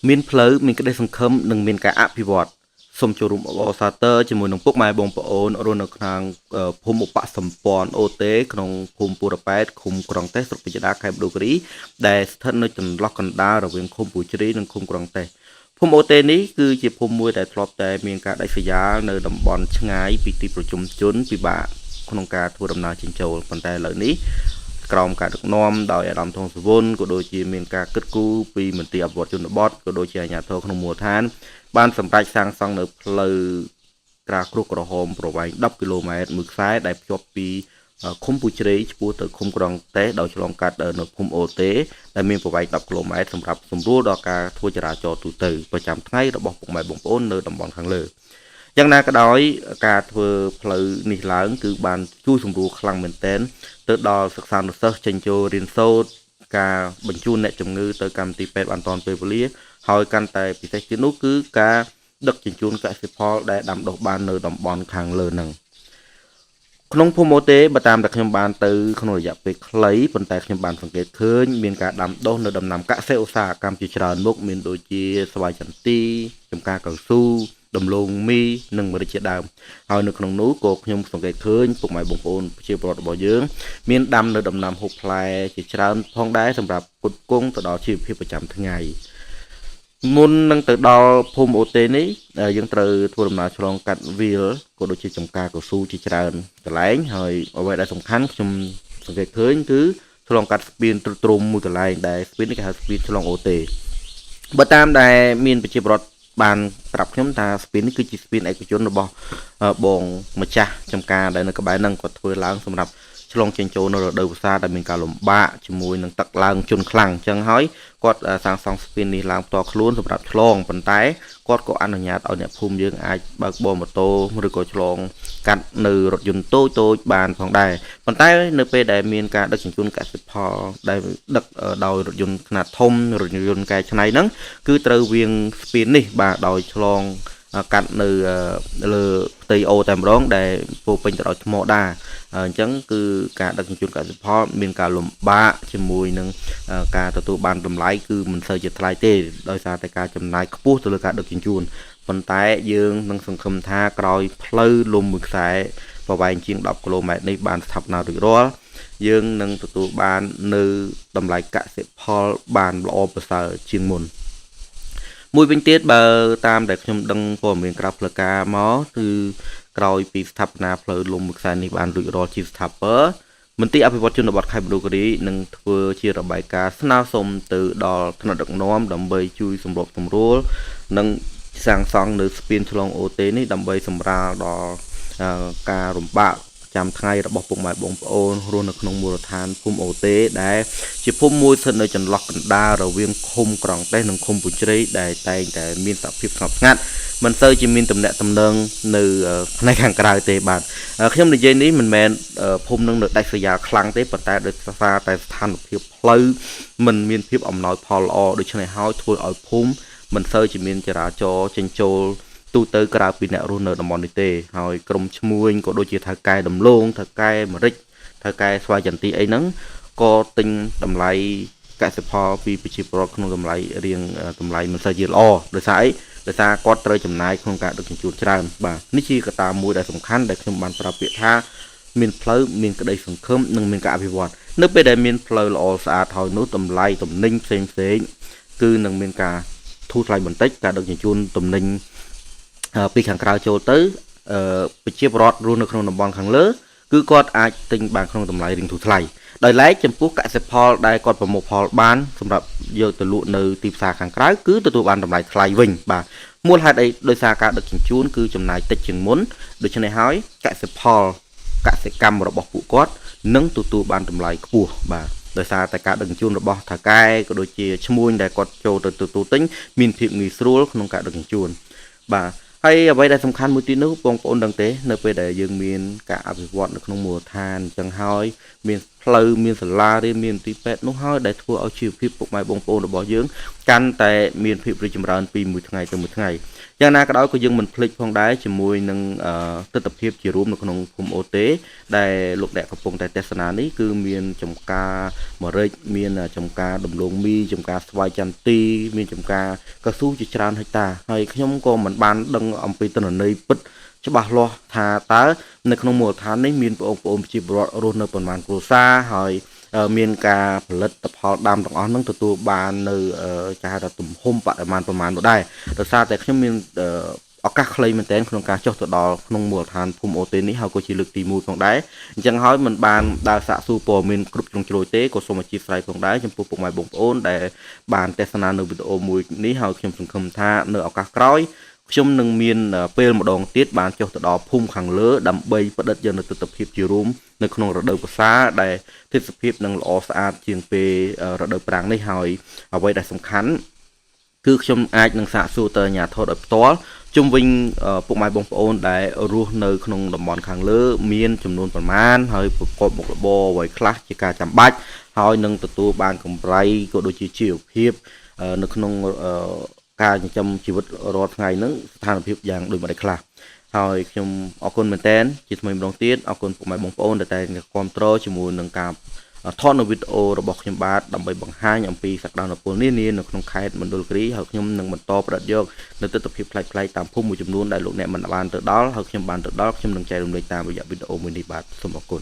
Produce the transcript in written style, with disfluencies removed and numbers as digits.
មានផ្លូវមានក្តីសង្ឃឹមនិងមានការអភិវឌ្ឍសូមចូលរួមអបអរសាទរជាមួយនឹងពុកម៉ែបងប្អូនរស់នៅក្នុងភូមិឧបសម្ព័ន្ធអូទេក្នុងភូមិពូរប៉ែតឃុំក្រុងតេសស្រុកពេជ្រដាខេត្តប៊ូគរីដែលស្ថិតនៅចន្លោះកណ្ដាលរវាងឃុំពូជ្រីនិងឃុំក្រុងតេសភូមិអូទេនេះគឺជាភូមិមួយដែលធ្លាប់តែមានការដាច់ស្រយាលនៅតំបន់ឆ្ងាយពីទីប្រជុំជនពិបាកក្នុងការធ្វើដំណើរចេញចូលប៉ុន្តែឥឡូវនេះក្រោមការដឹកនាំដោយអាដាមថងសវុនក៏ដូចជាមានការគិតគូរពីមន្ត្រីអភិវឌ្ឍជនបទក៏ដូចជាអាជ្ញាធរក្នុងមូលដ្ឋានបានសម្រេចសាងសង់នៅផ្លូវក្រាលគ្រោះក្រហមប្រវែង10គីឡូម៉ែត្រមួយខ្សែដែលភ្ជាប់ពីឃុំពូជ្រៃឆ្ពោះទៅឃុំក្រុងតេសដោយឆ្លងកាត់នៅភូមិអូទេដែលមានប្រវែង10គីឡូម៉ែត្រសម្រាប់សម្រួលដល់ការធ្វើចរាចរណ៍ទូទៅប្រចាំថ្ងៃរបស់ពុកម៉ែបងប្អូននៅតំបន់ខាងលើយ៉ាងណាក៏ដោយការធ្វើផ្លូវនេះឡើងគឺបានជួយសម្រួលខ្លាំងមែនទែនទៅដល់សិស្សានុសិស្សចេញចូលរៀនសូត្រការបញ្ជូនអ្នកជំងឺទៅកម្មវិធីពេទ្យបានទាន់ពេលវេលាហើយកាន់តែពិសេសទៀតនោះគឺការដឹកជញ្ជូនកសិផលដែលដាំដុះបាននៅតំបន់ខាងលើហ្នឹងក្នុងភូមិអូទេបើតាមតែខ្ញុំបានទៅក្នុងរយៈពេលខ្លីប៉ុន្តែខ្ញុំបានសង្កេតឃើញមានការដាំដុះនៅដំណាំកសិឧស្សាហកម្មជាច្រើនមុខមានដូចជាស្វាយចន្ទីចម្ការកៅស៊ូដំឡូងមីនិងម្រេចជាដើមហើយនៅក្នុងនោះក៏ខ្ញុំសង្កេតឃើញពុកម៉ែបងប្អូនប្រជាពលរដ្ឋរបស់យើងមានដាំនៅដំណាំហូបផ្លែជាច្រើនផងដែរសម្រាប់ផ្គត់ផ្គង់ទៅដល់ជីវភាពប្រចាំថ្ងៃមុននឹងទៅដល់ភូមិអូទេនេះយើងត្រូវធ្វើដំណើរឆ្លងកាត់វាលក៏ដូចជាចំការកស៊ូជាច្រើនកន្លែងហើយអ្វីដែលសំខាន់ខ្ញុំសង្កេតឃើញគឺឆ្លងកាត់ស្ពានទ្រុំមួយកន្លែងដែលស្ពាននេះគេហៅស្ពានឆ្លងអូទេបើតាមដែលមានប្រជាពលរដ្ឋបានប្រាប់ខ្ញុំថាស្ពាននេះគឺជាស្ពានឯកជនរបស់បងម្ចាស់ចំការដែលនៅក្បែរហ្នឹងគាត់ធ្វើឡើងសម្រាប់ឆ្លងចេញចូលនៅរដូវវស្សាដែលមានការលំបាកជាមួយនឹងទឹកឡើងជន់ខ្លាំងអញ្ចឹងហើយគាត់សាងសង់ស្ពាននេះឡើងផ្ទាល់ខ្លួនសម្រាប់ឆ្លងប៉ុន្តែគាត់ក៏អនុញ្ញាតឲ្យអ្នកភូមិយើងអាចបើកបរម៉ូតូឬក៏ឆ្លងកាត់នៅរថយន្តតូចបានផងដែរប៉ុន្តែនៅពេលដែលមានការដឹកជញ្ជូនកសិផលដែលដឹកដោយរថយន្តខ្នាតធំរថយន្តកែច្នៃហ្នឹងគឺត្រូវវាងស្ពាននេះបាទដោយឆ្លងកាត់នៅលើផ្ទៃអូតែម្ដងដែលពោពេញទៅដោយថ្មដាអញ្ចឹងគឺការដឹកជញ្ជូនកសិផលមានការលំបាកជាមួយនឹងការទទួលបានតម្លៃគឺមិនសូវជាថ្លៃទេដោយសារតែការចំណាយខ្ពស់ទៅលើការដឹកជញ្ជូនប៉ុន្តែយើងនឹងសង្ឃឹមថាក្រោយផ្លូវលំមួយខ្សែប្រវែងជាង10គីឡូម៉ែត្រនេះបានស្ថិតនៅរួចរាល់យើងនឹងទទួលបាននៅតម្លៃកសិផលបានល្អប្រសើរជាងមុនមួយវិញទៀតបើតាមដែលខ្ញុំដឹងព័ត៌មានក្រៅផ្លូវការមកគឺក្រោយពីស្ថាបនាផ្លូវលំមួយខ្សែនេះបានរួចរាល់ជាស្ថាពរមន្ត្រីអភិវឌ្ឍជនបទខេត្តប៊ូគរីនឹងធ្វើជារបាយការណ៍ស្នើសុំទៅដល់ថ្នាក់ដឹកនាំដើម្បីជួយសម្របសម្រួលនិងសាងសង់នៅស្ពានឆ្លងអូទេនេះដើម្បីសម្រាលដល់ការរំបាកចាំថ្ងៃរបស់ពុកម៉ែបងប្អូនរស់នៅក្នុងមូលដ្ឋានភូមិអូទេដែលជាភូមិមួយស្ថិតនៅចន្លោះកណ្ដាលរវាងឃុំក្រុងតេសនិងឃុំពូជ្រៃដែលតែងតែមានសភាពស្ងប់ស្ងាត់មិនសូវជាមានទំនាក់ទំនងនៅផ្នែកខាងក្រៅទេបាទខ្ញុំនិយាយនេះមិនមែនភូមិនឹងនៅដាច់ស្រយាលខ្លាំងទេប៉ុន្តែដោយសារតែស្ថានភាពផ្លូវមិនមានភាពអំណោយផលល្អដូច្នេះហើយធ្វើឲ្យភូមិមិនសូវជាមានចរាចរណ៍ចេញចូលទូទៅក្រៅពីអ្នករស់នៅតំបន់នេះទេហើយក្រុមឈ្មួញក៏ដូចជាថៅកែដំឡូងថៅកែម្រេចថៅកែស្វាយចន្ទីអីហ្នឹងក៏ទិញតម្លៃកសិផលពីប្រជាពលរដ្ឋក្នុងតម្លៃរៀងតម្លៃមិនសូវជាល្អដោយសារអីដោយសារគាត់ត្រូវចំណាយក្នុងការដឹកជញ្ជូនច្រើនបាទនេះជាកត្តាមួយដែលសំខាន់ដែលខ្ញុំបានប្រាប់ពាក្យថាមានផ្លូវមានក្តីសង្ឃឹមនិងមានការអភិវឌ្ឍនៅពេលដែលមានផ្លូវល្អស្អាតហើយនោះតម្លៃទំនិញផ្សេងគឺនឹងមានការធូរថ្លៃបន្តិចការដឹកជញ្ជូនទំនិញពីខាងក្រៅចូលទៅប្រជាពលរដ្ឋរស់នៅក្នុងតំបន់ខាងលើគឺគាត់អាចទិញបានក្នុងតម្លៃរៀងធូរថ្លៃដោយឡែកចំពោះកសិផលដែលគាត់ប្រមូលផលបានសម្រាប់យកទៅលក់នៅទីផ្សារខាងក្រៅគឺទទួលបានតម្លៃថ្លៃវិញបាទមូលហេតុអីដោយសារការដឹកជញ្ជូនគឺចំណាយតិចជាងមុនដូច្នេះហើយកសិផលកសិកម្មរបស់ពួកគាត់នឹងទទួលបានតម្លៃខ្ពស់បាទដោយសារតែការដឹកជញ្ជូនរបស់ថៅកែក៏ដូចជាឈ្មួញដែលគាត់ចូលទៅទទួលទិញមានភាពងាយស្រួលក្នុងការដឹកជញ្ជូនបាទហើយអ្វីដែលសំខាន់មួយទៀតនោះបងប្អូនដឹងទេនៅពេលដែលយើងមានការអភិវឌ្ឍនៅក្នុងមូលដ្ឋានអញ្ចឹងហើយមាន ផ្លូវមានសាលារៀនមានទីពេទ្យនោះហើយដែលធ្វើឲ្យជីវភាពពុកម៉ែបងប្អូនរបស់យើងកាន់តែមានភាពរីកចម្រើនពីមួយថ្ងៃទៅមួយថ្ងៃយ៉ាងណាក៏ដោយក៏យើងមិនភ្លេចផងដែរជាមួយនឹងទស្សនវិជ្ជារួមនៅក្នុងភូមិអូទេដែលលោកអ្នកកំពុងតែទស្សនានេះគឺមានចំការម្រេចមានចំការដំឡូងមីចំការស្វាយចន្ទីមានចំការកស៊ូជាច្រើនហិកតាហើយខ្ញុំក៏មិនបានដឹងអំពីទិន្នន័យពិតច្បាស់លាស់ថាតើនៅក្នុងមូលដ្ឋាននេះមានបងប្អូនប្រជាពលរដ្ឋរស់នៅប្រមាណគ្រួសារហើយមានការផលិតផលដាំទាំងអស់ហ្នឹងទទួលបាននៅគេហៅថាទំហំបរិមាណប្រមាណនោះដែរដោយសារតែខ្ញុំមានឱកាសខ្លីមែនទែនក្នុងការចុះទៅដល់ក្នុងមូលដ្ឋានភូមិអូទេនេះហើយក៏ជាលើកទី1ផងដែរអញ្ចឹងហើយមិនបានដើរសាកសួរព័ត៌មានគ្រប់ជ្រុងជ្រោយទេក៏សូមអធិស្ឋានផងដែរចំពោះពុកម៉ែបងប្អូនដែលបានទស្សនានៅវីដេអូមួយនេះហើយខ្ញុំសង្ឃឹមថានៅឱកាសក្រោយខ្ញុំនឹងមានពេលម្ដងទៀតបានចុះទៅដល់ភូមិខាងលើដើម្បីផ្ដិតយកនៅទស្សនវិជ្ជារួមនៅក្នុងរដូវវស្សាដែលទេសភាពនឹងល្អស្អាតជាងពេលរដូវប្រាំងនេះហើយអ្វីដែលសំខាន់គឺខ្ញុំអាចនឹងសាកសួរទៅអាជ្ញាធរដោយផ្ទាល់ជុំវិញពុកម៉ែបងប្អូនដែលរស់នៅក្នុងតំបន់ខាងលើមានចំនួនប្រមាណហើយប្រកបមុខរបរអ្វីខ្លះជាការចាំបាច់ហើយនឹងទទួលបានកម្រៃក៏ដូចជាជីវភាពនៅក្នុងការចិញ្ចឹមជីវិតរាល់ថ្ងៃហ្នឹងស្ថានភាពយ៉ាងដូចម្តេចខ្លះហើយខ្ញុំអរគុណមែនតើជាថ្មីម្ដងទៀតអរគុណពុកម៉ែបងប្អូនដែលតែគាំទ្រជាមួយនឹងការថតនៅវីដេអូរបស់ខ្ញុំបាទដើម្បីបង្ហាញអំពីសក្តានុពលនានានៅក្នុងខេត្តមណ្ឌលគិរីហើយខ្ញុំនឹងបន្តផ្ដិតយកនៅទស្សនវិជ្ជាប្លែកៗតាមភូមិមួយចំនួនដែលលោកអ្នកមិនបានទៅដល់ហើយខ្ញុំបានទៅដល់ខ្ញុំនឹងចែករំលែកតាមរយៈវីដេអូមួយនេះបាទសូមអរគុណ